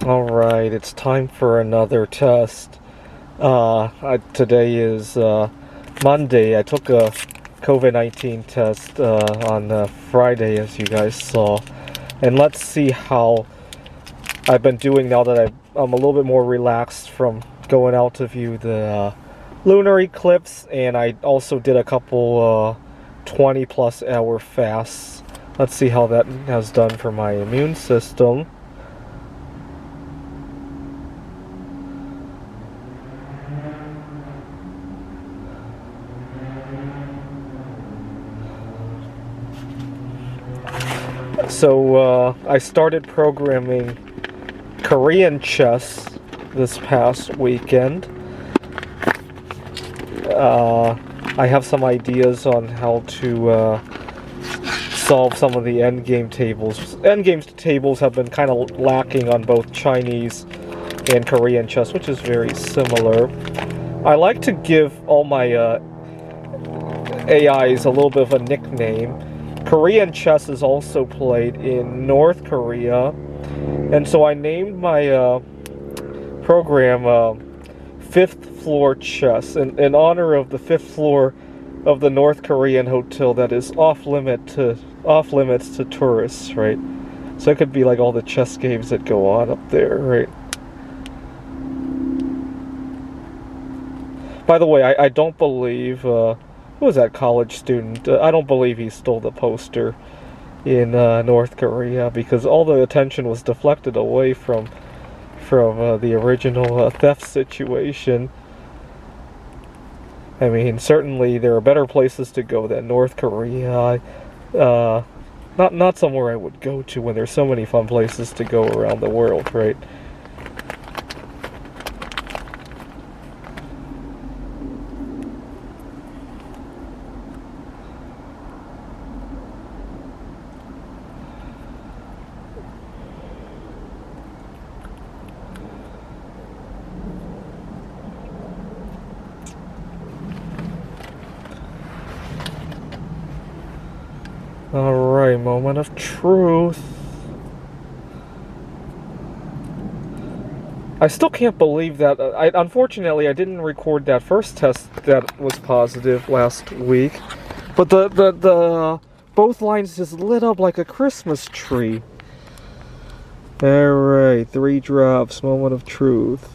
Alright, it's time for another test. Today is Monday. I took a COVID-19 test on Friday, as you guys saw. And let's see how I've been doing now that I'm a little bit more relaxed from going out to view the lunar eclipse. And I also did a couple 20 plus hour fasts. Let's see how that has done for my immune system. So I started programming Korean chess this past weekend. I have some ideas on how to solve some of the endgame tables. Endgame tables have been kind of lacking on both Chinese and Korean chess, which is very similar. I like to give all my AIs a little bit of a nickname. Korean chess is also played in North Korea, and so I named my program Fifth Floor Chess in honor of the fifth floor of the North Korean hotel that is off limits to tourists, right? So it could be like all the chess games that go on up there, right? By the way, I don't believe who was that college student? I don't believe he stole the poster in North Korea, because all the attention was deflected away from the original theft situation. I mean, certainly there are better places to go than North Korea. Not somewhere I would go to when there's so many fun places to go around the world, right? Alright, moment of truth. I still can't believe that. Unfortunately, I didn't record that first test that was positive last week. But the both lines just lit up like a Christmas tree. Alright, 3 drops, moment of truth.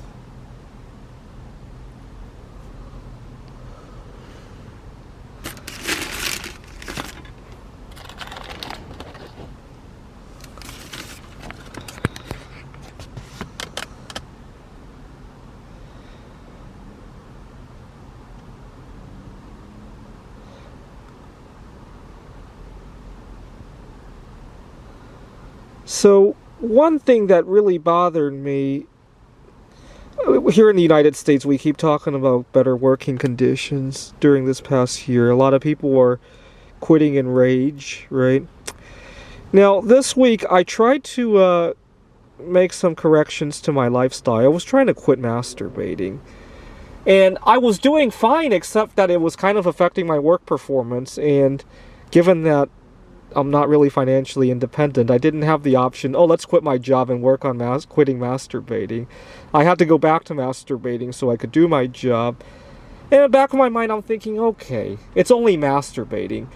So, one thing that really bothered me, here in the United States, we keep talking about better working conditions during this past year. A lot of people are quitting in rage, right? Now, this week, I tried to make some corrections to my lifestyle. I was trying to quit masturbating. And I was doing fine, except that it was kind of affecting my work performance. And given that I'm not really financially independent, I didn't have the option, oh, let's quit my job and work on quitting masturbating. I had to go back to masturbating so I could do my job. And in the back of my mind, I'm thinking, okay, it's only masturbating.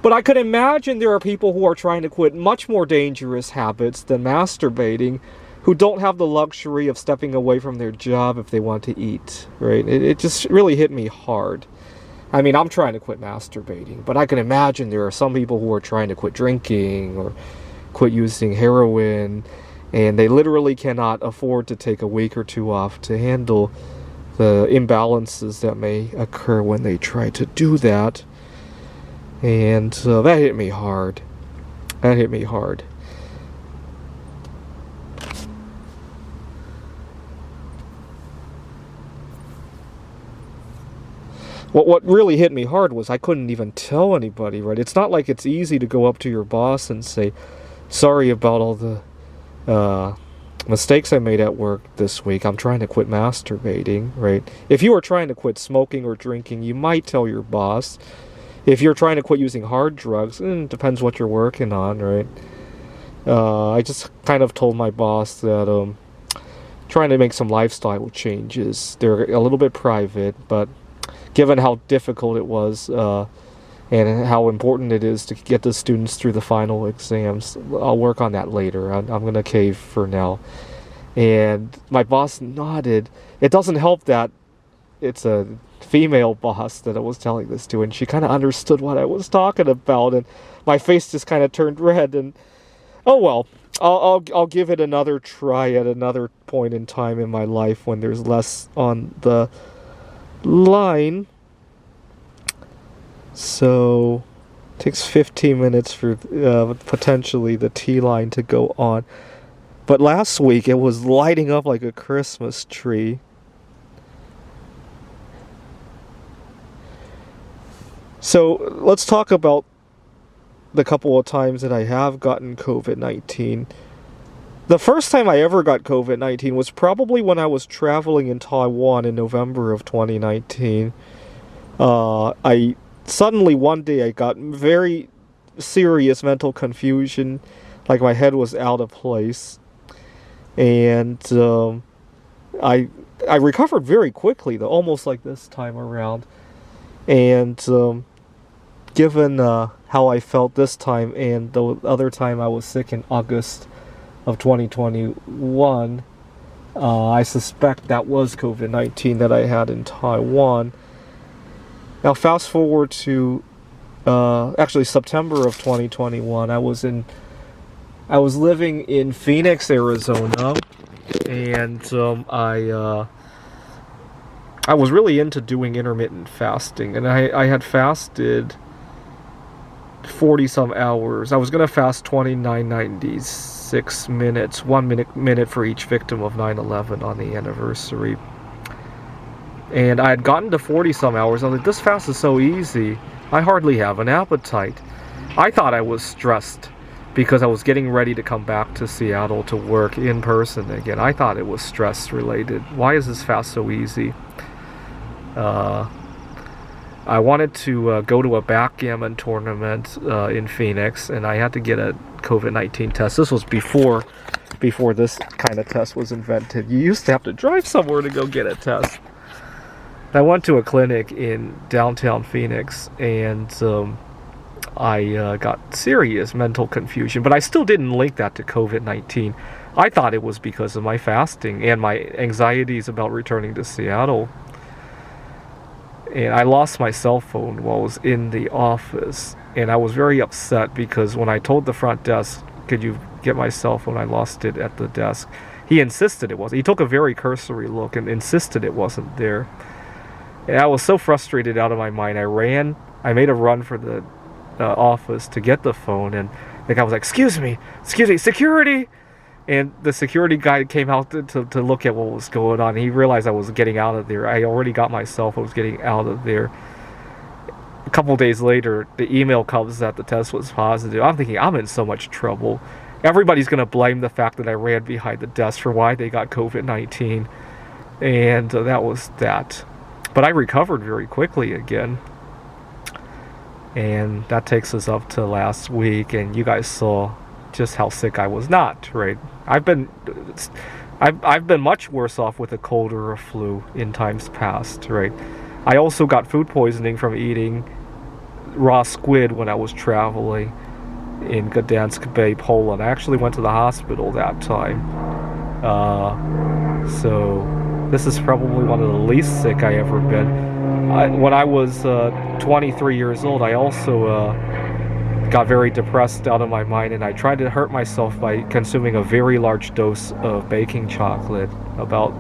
But I could imagine there are people who are trying to quit much more dangerous habits than masturbating, who don't have the luxury of stepping away from their job if they want to eat, right? It just really hit me hard. I mean, I'm trying to quit masturbating, but I can imagine there are some people who are trying to quit drinking or quit using heroin, and they literally cannot afford to take a week or two off to handle the imbalances that may occur when they try to do that. And that hit me hard. That hit me hard. What really hit me hard was I couldn't even tell anybody, right? It's not like it's easy to go up to your boss and say, sorry about all the mistakes I made at work this week. I'm trying to quit masturbating, right? If you were trying to quit smoking or drinking, you might tell your boss. If you're trying to quit using hard drugs, it depends what you're working on, right? I just kind of told my boss that trying to make some lifestyle changes. They're a little bit private, but given how difficult it was and how important it is to get the students through the final exams, I'll work on that later. I'm going to cave for now. And my boss nodded. It doesn't help that it's a female boss that I was telling this to, and she kind of understood what I was talking about, and my face just kind of turned red. And oh well, I'll give it another try at another point in time in my life when there's less on the line. So it takes 15 minutes for potentially the T line to go on. But last week it was lighting up like a Christmas tree. So let's talk about the couple of times that I have gotten COVID-19. The first time I ever got COVID-19 was probably when I was traveling in Taiwan in November of 2019. I suddenly one day I got very serious mental confusion, like my head was out of place. And I recovered very quickly, though, almost like this time around. And given how I felt this time and the other time I was sick in August of 2021, I suspect that was COVID-19 that I had in Taiwan. Now fast forward to actually September of 2021. I was living in Phoenix, Arizona, and I was really into doing intermittent fasting, and I had fasted 40-some hours. I was going to fast 29.96 minutes, 1 minute for each victim of 9/11 on the anniversary. And I had gotten to 40-some hours. I was like, this fast is so easy. I hardly have an appetite. I thought I was stressed because I was getting ready to come back to Seattle to work in person again. I thought it was stress related. Why is this fast so easy? I wanted to go to a backgammon tournament in Phoenix, and I had to get a COVID-19 test. This was before this kind of test was invented. You used to have to drive somewhere to go get a test. I went to a clinic in downtown Phoenix, and I got serious mental confusion, but I still didn't link that to COVID-19. I thought it was because of my fasting and my anxieties about returning to Seattle. And I lost my cell phone while I was in the office, and I was very upset because when I told the front desk, could you get my cell phone, I lost it at the desk. He insisted it wasn't. He took a very cursory look and insisted it wasn't there. And I was so frustrated out of my mind. I made a run for the office to get the phone, and the guy was like, excuse me, security! And the security guy came out to look at what was going on. He realized I was getting out of there. I already got my cell phone, was getting out of there. A couple days later, the email comes that the test was positive. I'm thinking, I'm in so much trouble. Everybody's going to blame the fact that I ran behind the desk for why they got COVID-19. And that was that. But I recovered very quickly again. And that takes us up to last week, and you guys saw just how sick I was not, right? I've been much worse off with a cold or a flu in times past, right? I also got food poisoning from eating raw squid when I was traveling in Gdansk Bay, Poland. I actually went to the hospital that time. So this is probably one of the least sick I ever been. When I was 23 years old, I also got very depressed out of my mind, and I tried to hurt myself by consuming a very large dose of baking chocolate, about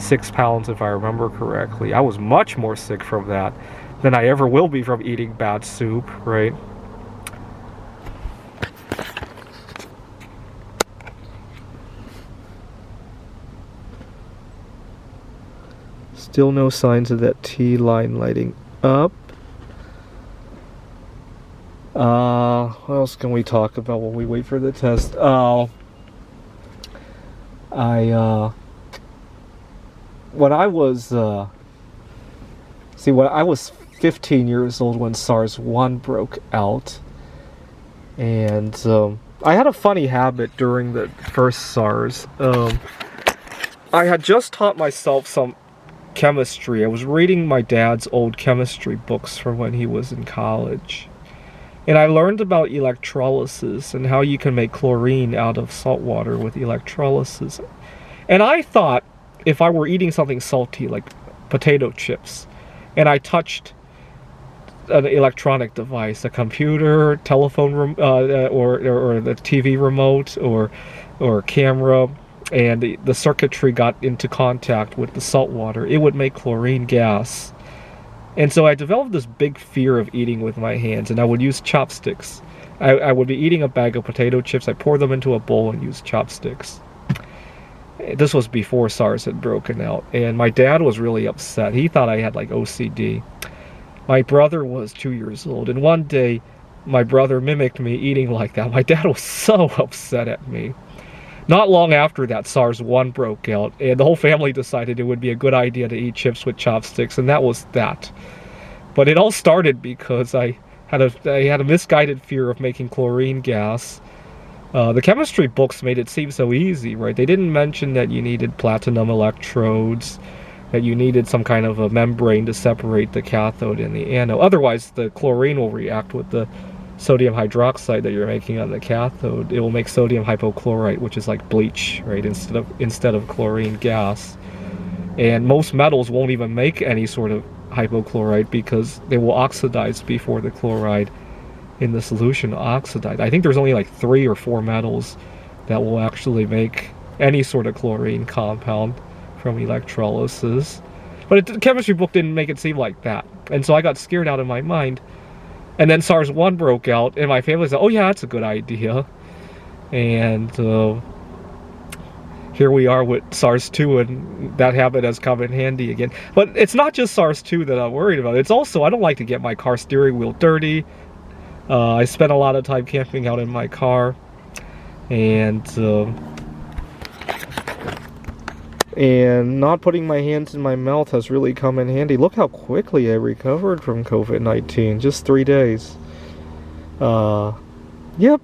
6 pounds if I remember correctly. I was much more sick from that than I ever will be from eating bad soup, right? Still no signs of that T line lighting up. What else can we talk about while we wait for the test? When I was 15 years old when SARS-1 broke out, and I had a funny habit during the first SARS. I had just taught myself some chemistry. I was reading my dad's old chemistry books from when he was in college. And I learned about electrolysis and how you can make chlorine out of salt water with electrolysis. And I thought if I were eating something salty like potato chips, and I touched an electronic device, a computer, telephone, or the TV remote, or camera, and the circuitry got into contact with the salt water, it would make chlorine gas. And so I developed this big fear of eating with my hands, and I would use chopsticks. I would be eating a bag of potato chips, I pour them into a bowl and use chopsticks. This was before SARS had broken out, and my dad was really upset. He thought I had like OCD. My brother was 2 years old, and one day my brother mimicked me eating like that. My dad was so upset at me. Not long after that, SARS-1 broke out, and the whole family decided it would be a good idea to eat chips with chopsticks, and that was that. But it all started because I had a misguided fear of making chlorine gas. The chemistry books made it seem so easy, right? They didn't mention that you needed platinum electrodes, that you needed some kind of a membrane to separate the cathode and the anode. Otherwise, the chlorine will react with the sodium hydroxide that you're making on the cathode. It will make sodium hypochlorite, which is like bleach, right? Instead of chlorine gas. And most metals won't even make any sort of hypochlorite because they will oxidize before the chloride in the solution oxidized. I think there's only like 3 or 4 metals that will actually make any sort of chlorine compound from electrolysis. But the chemistry book didn't make it seem like that. And so I got scared out of my mind. And then SARS-1 broke out, and my family said, oh yeah, that's a good idea. And here we are with SARS-2, and that habit has come in handy again. But it's not just SARS-2 that I'm worried about. It's also, I don't like to get my car steering wheel dirty. I spent a lot of time camping out in my car, and not putting my hands in my mouth has really come in handy. Look how quickly I recovered from COVID-19, just 3 days. Yep.